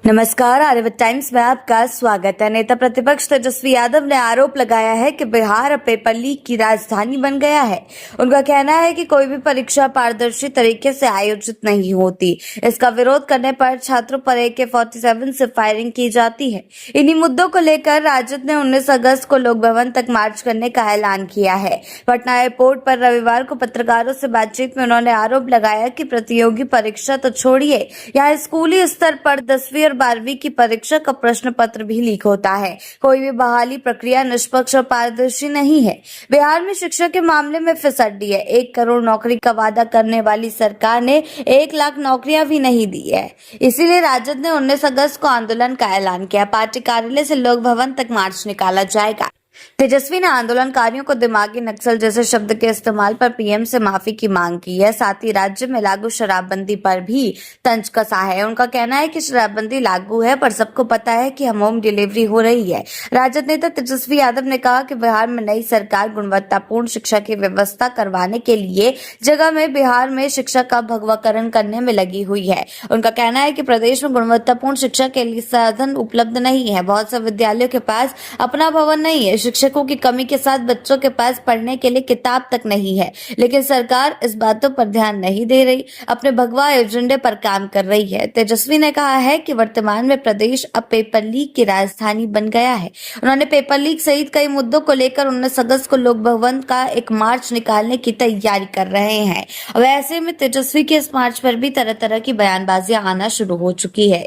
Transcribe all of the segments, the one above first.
नमस्कार, आर्यवत टाइम्स में आपका स्वागत है। नेता प्रतिपक्ष तेजस्वी यादव ने आरोप लगाया है कि बिहार अब पेपर लीक की राजधानी बन गया है। उनका कहना है कि कोई भी परीक्षा पारदर्शी तरीके से आयोजित नहीं होती। इसका विरोध करने पर छात्रों पर AK-47 से फायरिंग की जाती है। इन्हीं मुद्दों को लेकर राजद ने 19 अगस्त को लोक भवन तक मार्च करने का ऐलान किया है। पटना एयरपोर्ट पर रविवार को पत्रकारों से बातचीत में उन्होंने आरोप लगाया कि प्रतियोगी परीक्षा तो छोड़िए, यहाँ स्कूली स्तर पर 10वीं और 12वीं की परीक्षा का प्रश्न पत्र भी लीक होता है। कोई भी बहाली प्रक्रिया निष्पक्ष और पारदर्शी नहीं है। बिहार में शिक्षा के मामले में फिसड्डी है। 1 करोड़ नौकरी का वादा करने वाली सरकार ने 1 लाख नौकरियां भी नहीं दी है। इसीलिए राजद ने 19 अगस्त को आंदोलन का ऐलान किया। पार्टी कार्यालय से लोक भवन तक मार्च निकाला जाएगा। तेजस्वी ने आंदोलनकारियों को दिमागी नक्सल जैसे शब्द के इस्तेमाल पर पीएम से माफी की मांग की है। साथ ही राज्य में लागू शराबबंदी पर भी तंज कसा है। उनका कहना है कि शराबबंदी लागू है, पर सबको पता है कि हम होम डिलीवरी हो रही है। राजद नेता तेजस्वी यादव ने कहा कि बिहार में नई सरकार गुणवत्तापूर्ण शिक्षा की व्यवस्था करवाने के लिए जगह में बिहार में शिक्षा का भगवाकरण करने में लगी हुई है। उनका कहना है कि प्रदेश में गुणवत्तापूर्ण शिक्षा के लिए साधन उपलब्ध नहीं है। बहुत से विद्यालयों के पास अपना भवन नहीं है। शिक्षकों की कमी के साथ बच्चों के पास पढ़ने के लिए किताब तक नहीं है। लेकिन सरकार इस बातों पर ध्यान नहीं दे रही, अपने भगवा एजेंडे पर काम कर रही है। तेजस्वी ने कहा है कि वर्तमान में प्रदेश अब पेपर लीक की राजधानी बन गया है। उन्होंने पेपर लीक सहित कई मुद्दों को लेकर 19 अगस्त को लोक भवन का एक मार्च निकालने की तैयारी कर रहे हैं। अब ऐसे में तेजस्वी के इस मार्च पर भी तरह तरह की बयानबाजियां आना शुरू हो चुकी है।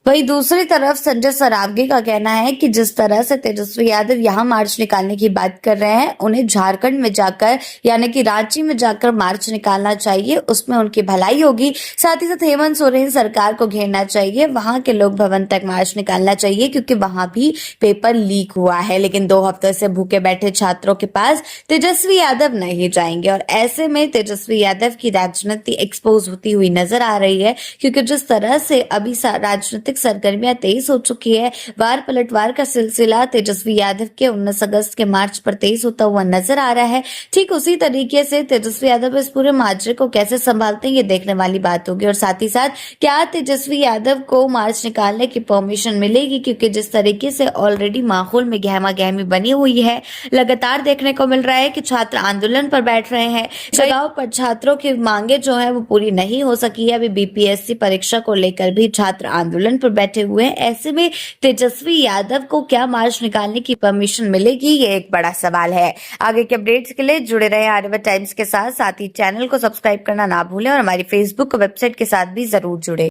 वहीं दूसरी तरफ संजय सरावगी का कहना है कि जिस तरह से तेजस्वी यादव यहाँ मार्च निकालने की बात कर रहे हैं, उन्हें झारखंड में जाकर यानी कि रांची में जाकर मार्च निकालना चाहिए। उसमें उनकी भलाई होगी। साथ ही साथ हेमंत सोरेन सरकार को घेरना चाहिए, वहां के लोक भवन तक मार्च निकालना चाहिए, क्योंकि वहां भी पेपर लीक हुआ है। लेकिन 2 हफ्ते से भूखे बैठे छात्रों के पास तेजस्वी यादव नहीं जाएंगे। और ऐसे में तेजस्वी यादव की राजनीति एक्सपोज होती हुई नजर आ रही है, क्योंकि जिस तरह से अभी राजनीतिक सरगर्मियां तेज हो चुकी है, वार पलटवार का सिलसिला तेजस्वी यादव के 19 अगस्त के मार्च पर तेज होता हुआ नजर आ रहा है। ठीक उसी तरीके से तेजस्वी यादव इस पूरे मार्च को कैसे संभालते हैं, ये देखने वाली बात होगी। और साथ ही साथ क्या तेजस्वी यादव को मार्च निकालने की परमिशन मिलेगी, क्योंकि जिस तरीके से ऑलरेडी माहौल में गहमा गहमी बनी हुई है, लगातार देखने को मिल रहा है कि छात्र आंदोलन पर बैठ रहे हैं। जगहों पर छात्रों की मांगे जो है वो पूरी नहीं हो सकी है। अभी BPSC परीक्षा को लेकर भी छात्र आंदोलन बैठे हुए हैं। ऐसे में तेजस्वी यादव को क्या मार्च निकालने की परमिशन मिलेगी, ये एक बड़ा सवाल है। आगे के अपडेट्स के लिए जुड़े रहें आर्यवत टाइम्स के साथ ही चैनल को सब्सक्राइब करना ना भूलें और हमारी फेसबुक वेबसाइट के साथ भी जरूर जुड़े।